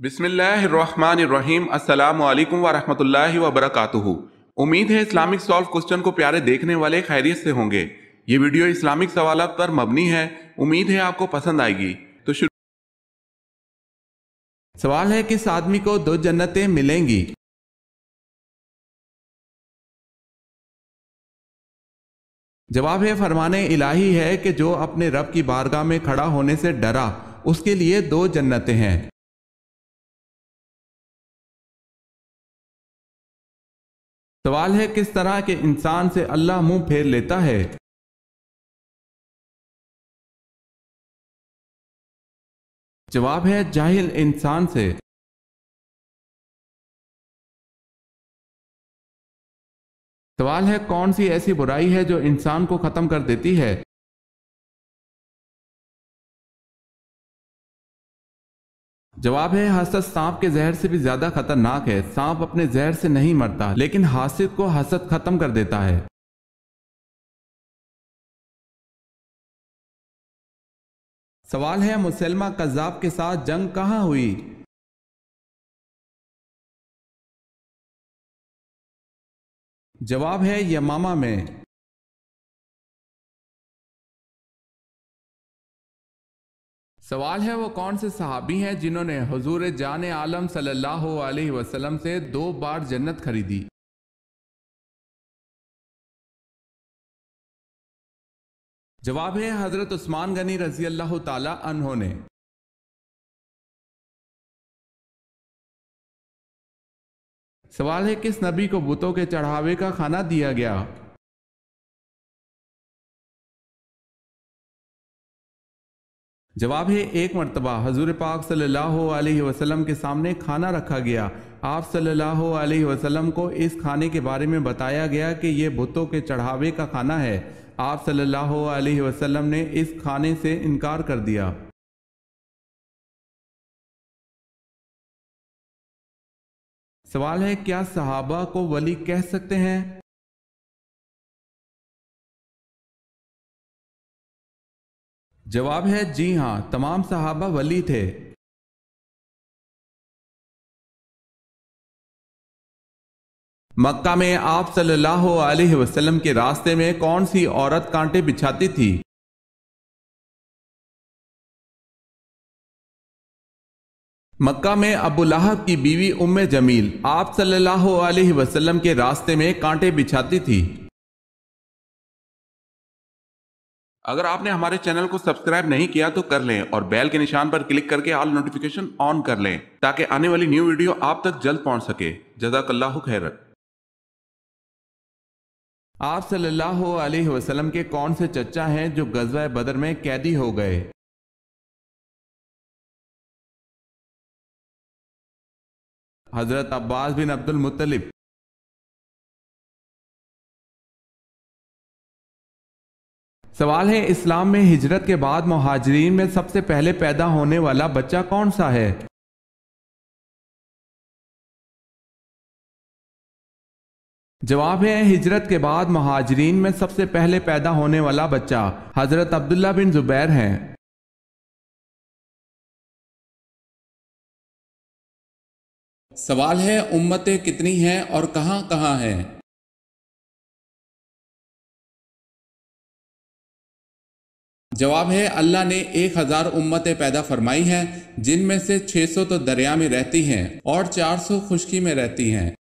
بسم اللہ الرحمن الرحیم السلام علیکم ورحمۃ اللہ وبرکاتہ۔ امید ہے اسلامک سالو کوسچن کو پیارے دیکھنے والے خیریت سے ہوں گے۔ یہ ویڈیو اسلامک سوالات پر مبنی ہے، امید ہے آپ کو پسند آئے گی۔ تو سوال ہے، کس آدمی کو 2 جنتیں ملیں گی؟ جواب ہے، فرمان الہی ہے کہ جو اپنے رب کی بارگاہ میں کھڑا ہونے سے ڈرا اس کے لیے 2 جنتیں ہیں۔ سوال ہے، کس طرح کے انسان سے اللہ منہ پھیر لیتا ہے؟ جواب ہے، جاہل انسان سے۔ سوال ہے، کون سی ایسی برائی ہے جو انسان کو ختم کر دیتی ہے؟ جواب ہے، حسد سانپ کے زہر سے بھی زیادہ خطرناک ہے۔ سانپ اپنے زہر سے نہیں مرتا، لیکن حاسد کو حسد ختم کر دیتا ہے۔ سوال ہے، مسلمہ کذاب کے ساتھ جنگ کہاں ہوئی؟ جواب ہے، یمامہ میں۔ سوال ہے، وہ کون سے صحابی ہیں جنہوں نے حضور جان عالم صلی اللہ علیہ وسلم سے 2 بار جنت خریدی؟ جواب ہے، حضرت عثمان غنی رضی اللہ تعالی عنہ نے۔ سوال ہے، کس نبی کو بتوں کے چڑھاوے کا کھانا دیا گیا؟ جواب ہے، ایک مرتبہ حضور پاک صلی اللہ علیہ وسلم کے سامنے کھانا رکھا گیا۔ آپ صلی اللہ علیہ وسلم کو اس کھانے کے بارے میں بتایا گیا کہ یہ بتوں کے چڑھاوے کا کھانا ہے۔ آپ صلی اللہ علیہ وسلم نے اس کھانے سے انکار کر دیا۔ سوال ہے، کیا صحابہ کو ولی کہہ سکتے ہیں؟ جواب ہے، جی ہاں، تمام صحابہ ولی تھے۔ مکہ میں آپ صلی اللہ علیہ وسلم کے راستے میں کون سی عورت کانٹے بچھاتی تھی؟ مکہ میں ابو لہب کی بیوی ام جمیل آپ صلی اللہ علیہ وسلم کے راستے میں کانٹے بچھاتی تھی۔ اگر آپ نے ہمارے چینل کو سبسکرائب نہیں کیا تو کر لیں اور بیل کے نشان پر کلک کر کے آل نوٹیفیکیشن آن کر لیں تاکہ آنے والی نیو ویڈیو آپ تک جلد پہنچ سکے۔ جزاک اللہ خیر۔ آپ صلی اللہ علیہ وسلم کے کون سے چچا ہیں جو غزوہ بدر میں قیدی ہو گئے؟ حضرت عباس بن عبد المطلب۔ سوال ہے، اسلام میں ہجرت کے بعد مہاجرین میں سب سے پہلے پیدا ہونے والا بچہ کون سا ہے؟ جواب ہے، ہجرت کے بعد مہاجرین میں سب سے پہلے پیدا ہونے والا بچہ حضرت عبداللہ بن زبیر ہیں۔ سوال ہے، امتیں کتنی ہیں اور کہاں کہاں ہیں؟ جواب ہے، اللہ نے 1000 امتیں پیدا فرمائی ہیں، جن میں سے 600 تو دریا میں رہتی ہیں اور 400 خشکی میں رہتی ہیں۔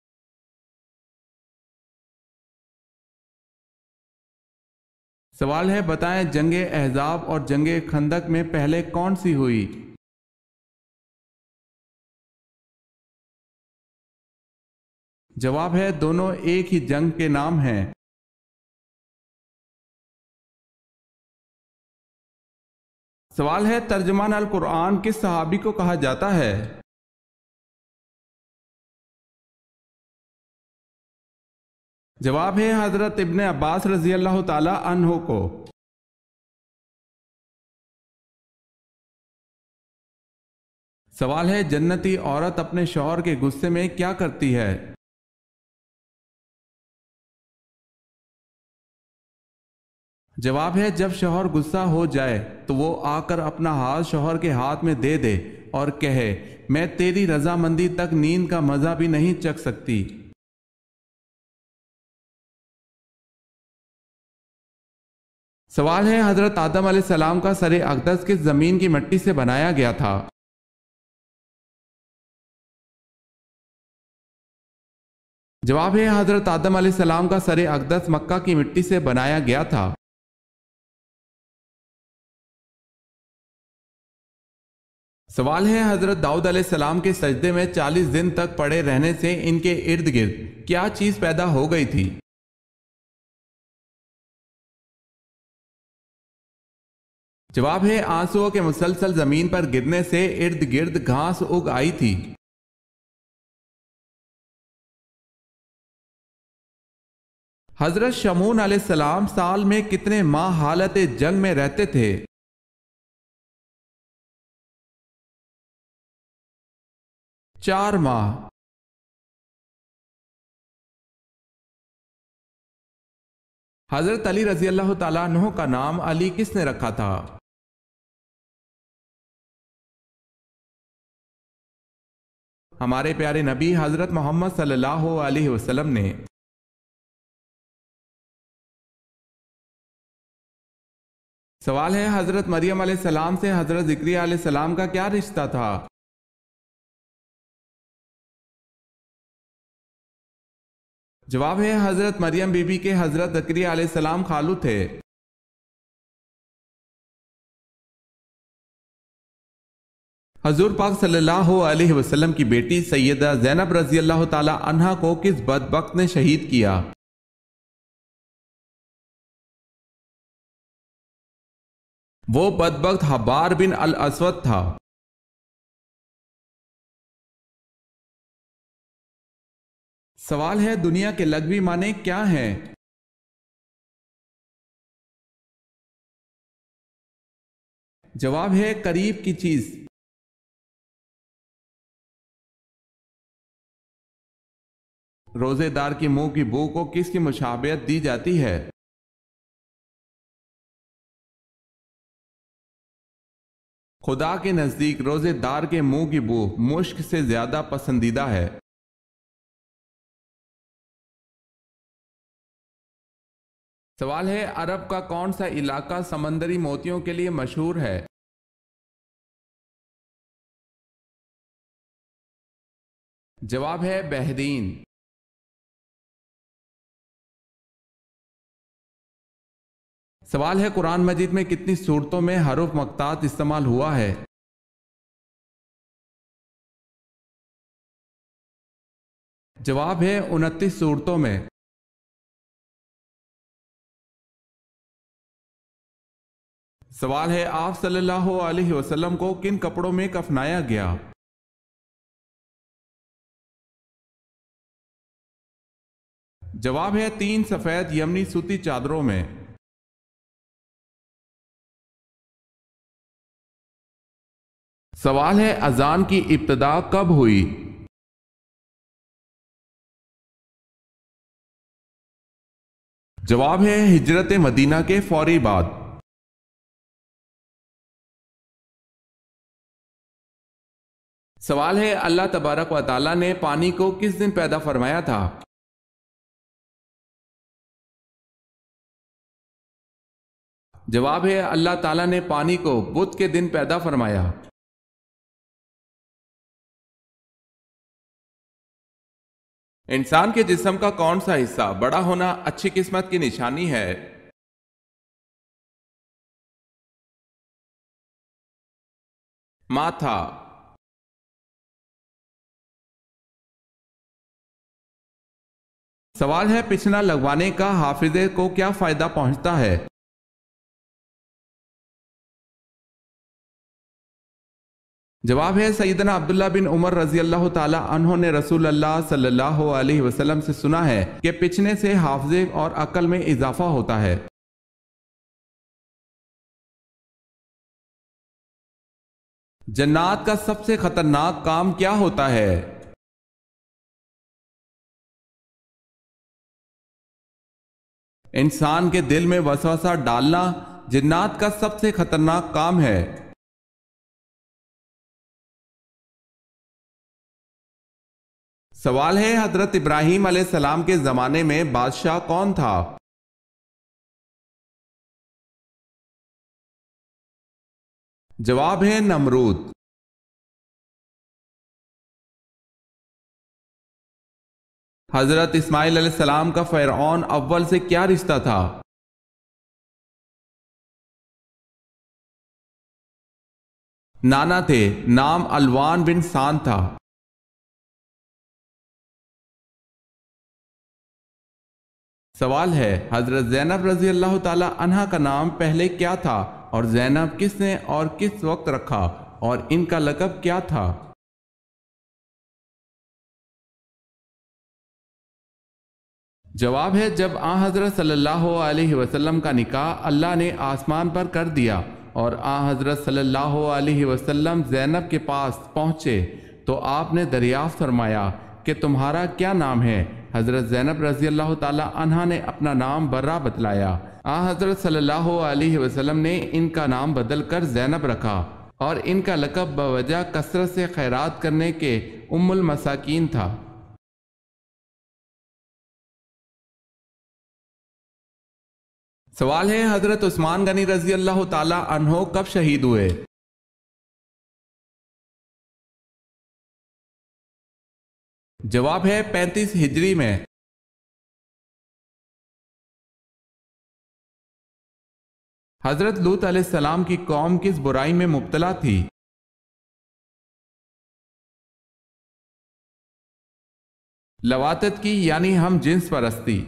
سوال ہے، بتائیں جنگ احزاب اور جنگ خندق میں پہلے کون سی ہوئی؟ جواب ہے، دونوں ایک ہی جنگ کے نام ہیں۔ سوال ہے، ترجمان القرآن کس صحابی کو کہا جاتا ہے؟ جواب ہے، حضرت ابن عباس رضی اللہ تعالی عنہ کو۔ سوال ہے، جنتی عورت اپنے شوہر کے غصے میں کیا کرتی ہے؟ جواب ہے، جب شوہر غصہ ہو جائے تو وہ آ کر اپنا ہاتھ شوہر کے ہاتھ میں دے دے اور کہے میں تیری رضامندی تک نیند کا مزہ بھی نہیں چکھ سکتی۔ سوال ہے حضرت آدم علیہ السلام کا سر اقدس کس زمین کی مٹی سے بنایا گیا تھا؟ جواب ہے حضرت آدم علیہ السلام کا سر اقدس مکہ کی مٹی سے بنایا گیا تھا۔ سوال ہے حضرت داؤد علیہ السلام کے سجدے میں 40 دن تک پڑے رہنے سے ان کے ارد گرد کیا چیز پیدا ہو گئی تھی؟ جواب ہے آنسوؤں کے مسلسل زمین پر گرنے سے ارد گرد گھاس اگ آئی تھی۔ حضرت شمعون علیہ السلام سال میں کتنے ماہ حالت جنگ میں رہتے تھے؟ 4 ماہ۔ حضرت علی رضی اللہ تعالیٰ عنہ کا نام علی کس نے رکھا تھا؟ ہمارے پیارے نبی حضرت محمد صلی اللہ علیہ وسلم نے۔ سوال ہے حضرت مریم علیہ السلام سے حضرت زکریا علیہ السلام کا کیا رشتہ تھا؟ جواب ہے حضرت مریم بی بی کے حضرت زکریا علیہ السلام خالو تھے۔ حضور پاک صلی اللہ علیہ وسلم کی بیٹی سیدہ زینب رضی اللہ تعالی عنہا کو کس بدبخت نے شہید کیا؟ وہ بدبخت حبار بن الاسود تھا۔ سوال ہے دنیا کے لغوی معنی کیا ہیں؟ جواب ہے قریب کی چیز۔ روزے دار کی منہ کی بو کو کس کی مشابہت دی جاتی ہے؟ خدا کے نزدیک روزے دار کے منہ کی بو مشک سے زیادہ پسندیدہ ہے۔ سوال ہے عرب کا کون سا علاقہ سمندری موتیوں کے لیے مشہور ہے؟ جواب ہے بحرین۔ سوال ہے قرآن مجید میں کتنی صورتوں میں حروف مقطعات استعمال ہوا ہے؟ جواب ہے 29 صورتوں میں۔ سوال ہے آپ صلی اللہ علیہ وسلم کو کن کپڑوں میں کفنایا گیا؟ جواب ہے 3 سفید یمنی سوتی چادروں میں۔ سوال ہے اذان کی ابتدا کب ہوئی؟ جواب ہے ہجرت مدینہ کے فوری بعد۔ سوال ہے اللہ تبارک و تعالیٰ نے پانی کو کس دن پیدا فرمایا تھا؟ جواب ہے اللہ تعالیٰ نے پانی کو بدھ کے دن پیدا فرمایا۔ انسان کے جسم کا کون سا حصہ بڑا ہونا اچھی قسمت کی نشانی ہے؟ ماتھا۔ سوال ہے پچھنا لگوانے کا حافظے کو کیا فائدہ پہنچتا ہے؟ جواب ہے سیدنا عبداللہ بن عمر رضی اللہ تعالی عنہ نے رسول اللہ صلی اللہ علیہ وسلم سے سنا ہے کہ پچھنے سے حافظے اور عقل میں اضافہ ہوتا ہے۔ جنات کا سب سے خطرناک کام کیا ہوتا ہے؟ انسان کے دل میں وسوسہ ڈالنا جنات کا سب سے خطرناک کام ہے۔ سوال ہے حضرت ابراہیم علیہ السلام کے زمانے میں بادشاہ کون تھا؟ جواب ہے نمرود۔ حضرت اسماعیل علیہ السلام کا فرعون اول سے کیا رشتہ تھا؟ نانا تھے، نام الوان بن سان تھا۔ سوال ہے حضرت زینب رضی اللہ تعالی عنہا کا نام پہلے کیا تھا اور زینب کس نے اور کس وقت رکھا اور ان کا لقب کیا تھا؟ جواب ہے جب آن حضرت صلی اللہ علیہ وسلم کا نکاح اللہ نے آسمان پر کر دیا اور آن حضرت صلی اللہ علیہ وسلم زینب کے پاس پہنچے تو آپ نے دریافت فرمایا کہ تمہارا کیا نام ہے؟ حضرت زینب رضی اللہ تعالی عنہا نے اپنا نام برہ بتلایا۔ آن حضرت صلی اللہ علیہ وسلم نے ان کا نام بدل کر زینب رکھا اور ان کا لقب بوجہ کثرت سے خیرات کرنے کے ام المساکین تھا۔ سوال ہے حضرت عثمان غنی رضی اللہ تعالی عنہ کب شہید ہوئے؟ جواب ہے 35 ہجری میں۔ حضرت لوط علیہ السلام کی قوم کس برائی میں مبتلا تھی؟ لواطت کی یعنی ہم جنس پرستی۔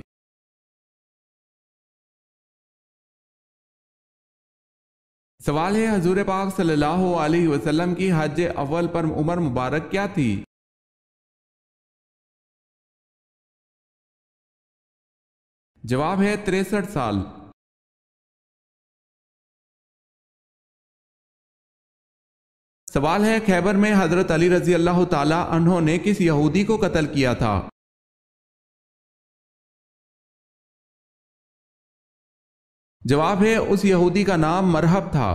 سوال ہے حضور پاک صلی اللہ علیہ وسلم کی حج اول پر عمر مبارک کیا تھی؟ جواب ہے 63 سال۔ سوال ہے خیبر میں حضرت علی رضی اللہ تعالی عنہ نے کس یہودی کو قتل کیا تھا؟ جواب ہے اس یہودی کا نام مرحب تھا۔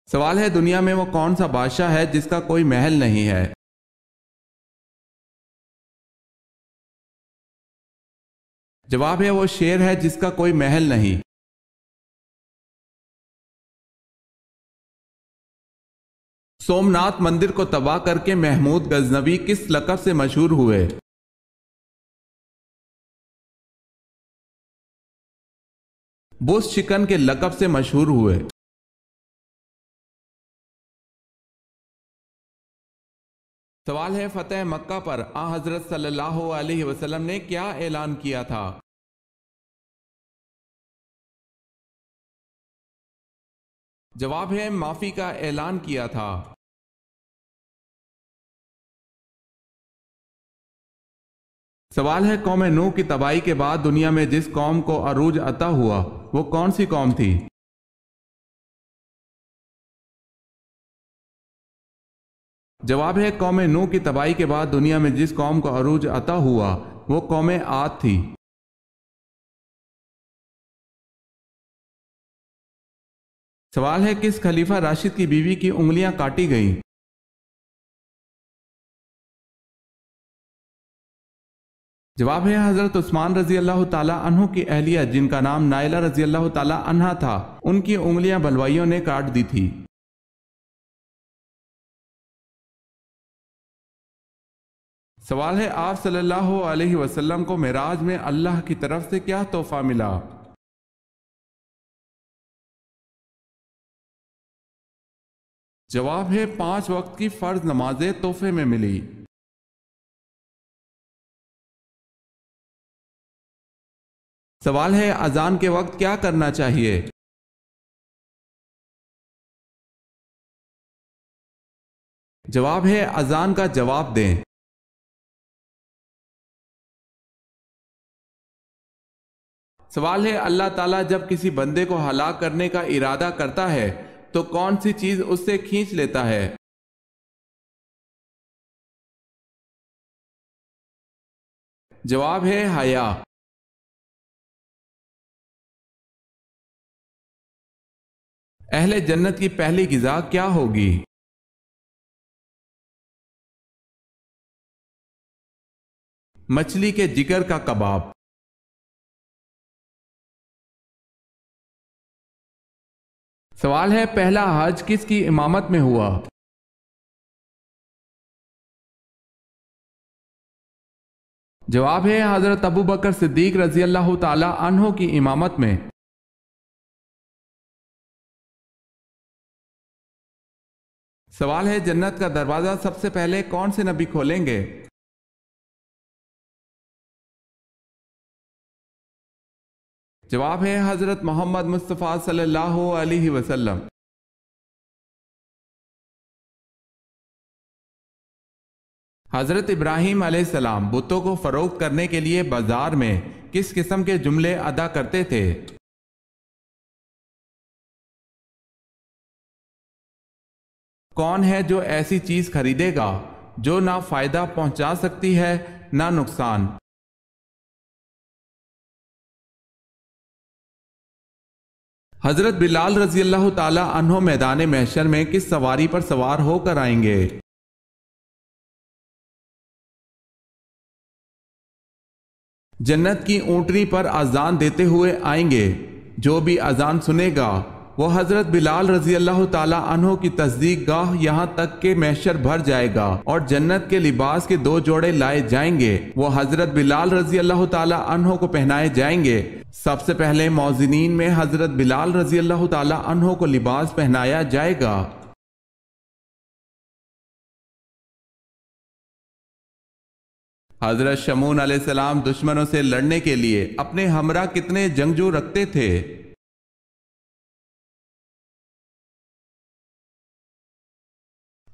سوال ہے دنیا میں وہ کون سا بادشاہ ہے جس کا کوئی محل نہیں ہے؟ جواب ہے وہ شیر ہے جس کا کوئی محل نہیں۔ سومناتھ مندر کو تباہ کر کے محمود غزنوی کس لقب سے مشہور ہوئے؟ بوس چکن کے لقب سے مشہور ہوئے۔ سوال ہے فتح مکہ پر آن حضرت صلی اللہ علیہ وسلم نے کیا اعلان کیا تھا؟ جواب ہے معافی کا اعلان کیا تھا۔ سوال ہے قوم نوح کی تباہی کے بعد دنیا میں جس قوم کو عروج عطا ہوا وہ کون سی قوم تھی؟ جواب ہے قوم نوح کی تباہی کے بعد دنیا میں جس قوم کو عروج عطا ہوا وہ قوم عاد تھی۔ سوال ہے کس خلیفہ راشد کی بیوی کی انگلیاں کاٹی گئیں؟ جواب ہے حضرت عثمان رضی اللہ تعالی عنہ کی اہلیہ جن کا نام نائلہ رضی اللہ تعالی عنہا تھا ان کی انگلیاں بلوائیوں نے کاٹ دی تھی۔ سوال ہے آپ صلی اللہ علیہ وسلم کو معراج میں اللہ کی طرف سے کیا تحفہ ملا؟ جواب ہے 5 وقت کی فرض نمازیں تحفے میں ملی۔ سوال ہے اذان کے وقت کیا کرنا چاہیے؟ جواب ہے اذان کا جواب دیں۔ سوال ہے اللہ تعالیٰ جب کسی بندے کو ہلاک کرنے کا ارادہ کرتا ہے تو کون سی چیز اس سے کھینچ لیتا ہے؟ جواب ہے حیا۔ اہل جنت کی پہلی غذا کیا ہوگی؟ مچھلی کے جگر کا کباب۔ سوال ہے پہلا حج کس کی امامت میں ہوا؟ جواب ہے حضرت ابو بکر صدیق رضی اللہ تعالی عنہ کی امامت میں۔ سوال ہے جنت کا دروازہ سب سے پہلے کون سے نبی کھولیں گے؟ جواب ہے حضرت محمد مصطفیٰ صلی اللہ علیہ وسلم۔ حضرت ابراہیم علیہ السلام بتوں کو فروخت کرنے کے لیے بازار میں کس قسم کے جملے ادا کرتے تھے؟ کون ہے جو ایسی چیز خریدے گا جو نہ فائدہ پہنچا سکتی ہے نہ نقصان؟ حضرت بلال رضی اللہ تعالی عنہ میدان محشر میں کس سواری پر سوار ہو کر آئیں گے؟ جنت کی اونٹنی پر اذان دیتے ہوئے آئیں گے۔ جو بھی اذان سنے گا وہ حضرت بلال رضی اللہ تعالی عنہ کی تصدیق گاہ یہاں تک کہ محشر بھر جائے گا اور جنت کے لباس کے 2 جوڑے لائے جائیں گے، وہ حضرت بلال رضی اللہ تعالی عنہ کو پہنائے جائیں گے۔ سب سے پہلے موذنین میں حضرت بلال رضی اللہ تعالی عنہ کو لباس پہنایا جائے گا۔ حضرت شمعون علیہ السلام دشمنوں سے لڑنے کے لیے اپنے ہمراہ کتنے جنگجو رکھتے تھے؟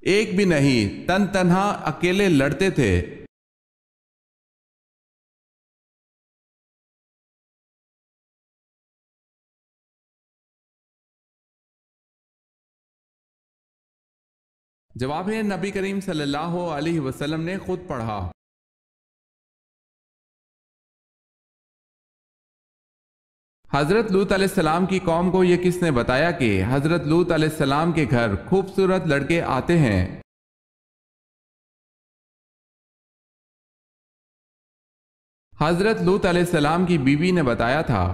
ایک بھی نہیں، تن تنہا اکیلے لڑتے تھے۔ جواب ہے نبی کریم صلی اللہ علیہ وسلم نے خود پڑھا۔ حضرت لوط علیہ السلام کی قوم کو یہ کس نے بتایا کہ حضرت لوط علیہ السلام کے گھر خوبصورت لڑکے آتے ہیں؟ حضرت لوط علیہ السلام کی بیوی نے بتایا تھا۔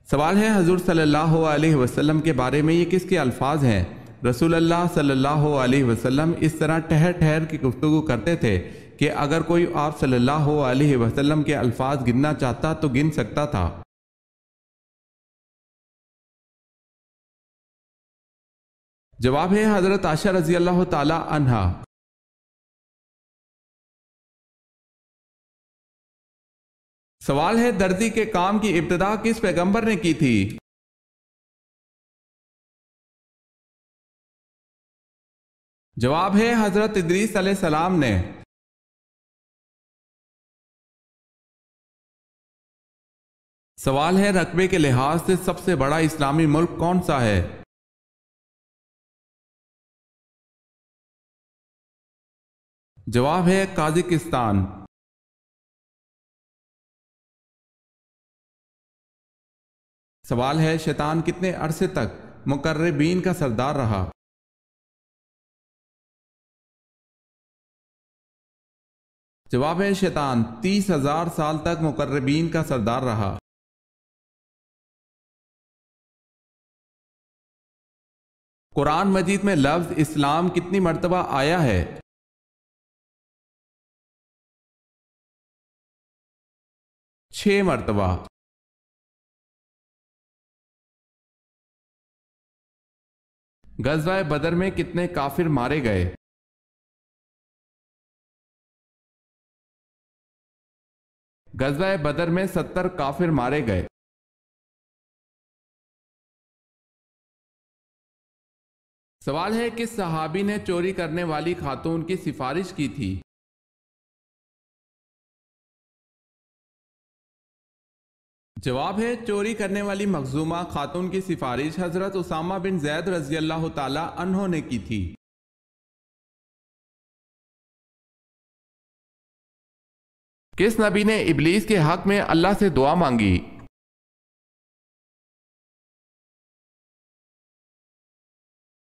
سوال ہے حضور صلی اللہ علیہ وسلم کے بارے میں یہ کس کے الفاظ ہیں؟ رسول اللہ صلی اللہ علیہ وسلم اس طرح ٹھہر ٹھہر کی گفتگو کرتے تھے کہ اگر کوئی آپ صلی اللہ علیہ وسلم کے الفاظ گننا چاہتا تو گن سکتا تھا۔ جواب ہے حضرت عائشہ رضی اللہ تعالی عنہا۔ سوال ہے دردی کے کام کی ابتدا کس پیغمبر نے کی تھی؟ جواب ہے حضرت ادریس علیہ السلام نے۔ سوال ہے رقبے کے لحاظ سے سب سے بڑا اسلامی ملک کون سا ہے؟ جواب ہے قازقستان۔ سوال ہے شیطان کتنے عرصے تک مقربین کا سردار رہا؟ جواب ہے شیطان 30,000 سال تک مقربین کا سردار رہا۔ قرآن مجید میں لفظ اسلام کتنی مرتبہ آیا ہے؟ 6 مرتبہ۔ غزوہ بدر میں کتنے کافر مارے گئے؟ غزوہ بدر میں 70 کافر مارے گئے۔ سوال ہے کس صحابی نے چوری کرنے والی خاتون کی سفارش کی تھی؟ جواب ہے چوری کرنے والی مخزومہ خاتون کی سفارش حضرت اسامہ بن زید رضی اللہ تعالی عنہ نے کی تھی۔ کس نبی نے ابلیس کے حق میں اللہ سے دعا مانگی؟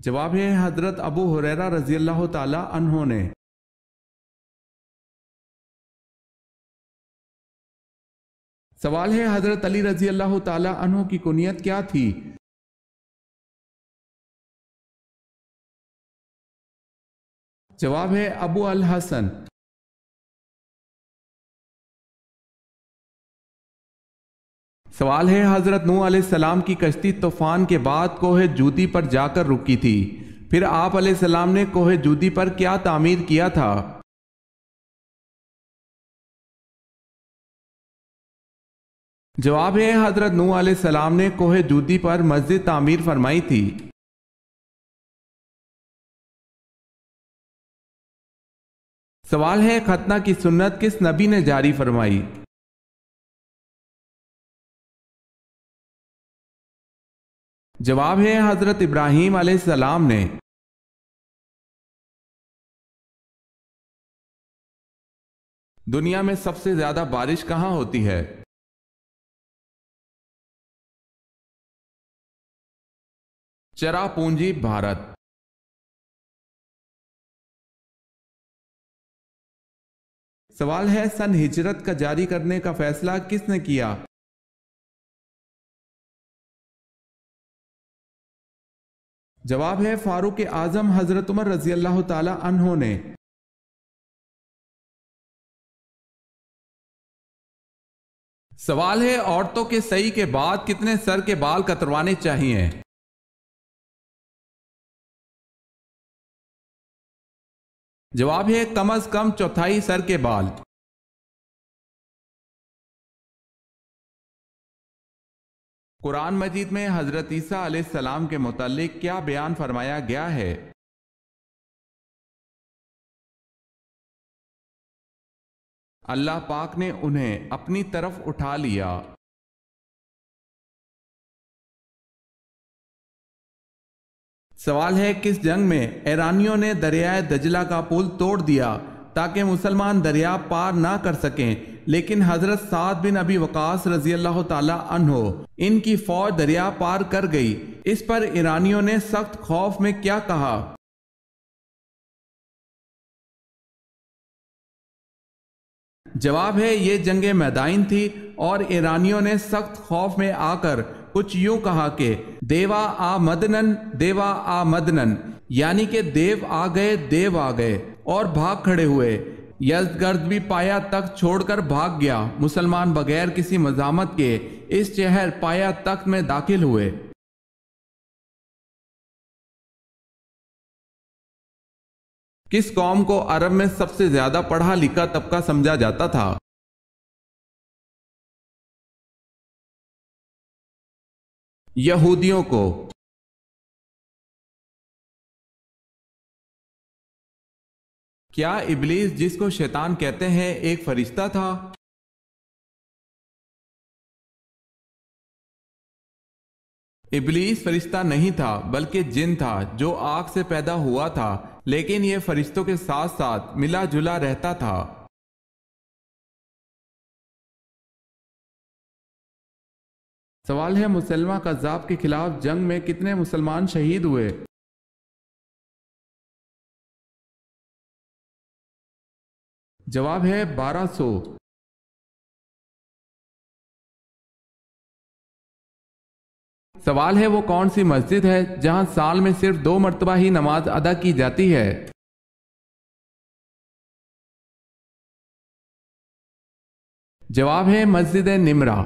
جواب ہے حضرت ابو ہریرہ رضی اللہ تعالی عنہ نے۔ سوال ہے حضرت علی رضی اللہ تعالی عنہ کی کنیت کیا تھی؟ جواب ہے ابو الحسن۔ سوال ہے حضرت نوح علیہ السلام کی کشتی طوفان کے بعد کوہ جودی پر جا کر رکی تھی، پھر آپ علیہ السلام نے کوہ جودی پر کیا تعمیر کیا تھا؟ جواب ہے حضرت نوح علیہ السلام نے کوہ جودی پر مسجد تعمیر فرمائی تھی۔ سوال ہے ختنہ کی سنت کس نبی نے جاری فرمائی؟ جواب ہے حضرت ابراہیم علیہ السلام نے۔ دنیا میں سب سے زیادہ بارش کہاں ہوتی ہے؟ چرا پونجی بھارت۔ سوال ہے سن ہجرت کا جاری کرنے کا فیصلہ کس نے کیا؟ جواب ہے فاروق اعظم حضرت عمر رضی اللہ تعالی عنہ نے۔ سوال ہے عورتوں کے صحیح کے بعد کتنے سر کے بال کتروانے چاہیے؟ جواب ہے کم از کم چوتھائی سر کے بال۔ قرآن مجید میں حضرت عیسیٰ علیہ السلام کے متعلق کیا بیان فرمایا گیا ہے؟ اللہ پاک نے انہیں اپنی طرف اٹھا لیا۔ سوال ہے کس جنگ میں ایرانیوں نے دریائے دجلہ کا پل توڑ دیا تاکہ مسلمان دریا پار نہ کر سکیں، لیکن حضرت سعد بن ابی وقاص رضی اللہ تعالی عنہ ان کی فوج دریا پار کر گئی، اس پر ایرانیوں نے سخت خوف میں کیا کہا؟ جواب ہے یہ جنگ میدان تھی اور ایرانیوں نے سخت خوف میں آ کر کچھ یوں کہا کہ دیوا آ مدنن دیوا آ مدنن، یعنی کہ دیو آ گئے اور بھاگ کھڑے ہوئے۔ یزدگرد بھی پایا تخت چھوڑ کر بھاگ گیا، مسلمان بغیر کسی مزاحمت کے اس شہر پایا تخت میں داخل ہوئے۔ کس قوم کو عرب میں سب سے زیادہ پڑھا لکھا طبقہ سمجھا جاتا تھا؟ یہودیوں کو۔ کیا ابلیس جس کو شیطان کہتے ہیں ایک فرشتہ تھا؟ ابلیس فرشتہ نہیں تھا بلکہ جن تھا جو آگ سے پیدا ہوا تھا، لیکن یہ فرشتوں کے ساتھ ساتھ ملا جلا رہتا تھا۔ سوال ہے مسلمہ کذاب کے خلاف جنگ میں کتنے مسلمان شہید ہوئے؟ جواب ہے 1200۔ سوال ہے وہ کون سی مسجد ہے جہاں سال میں صرف 2 مرتبہ ہی نماز ادا کی جاتی ہے؟ جواب ہے مسجد نمرہ۔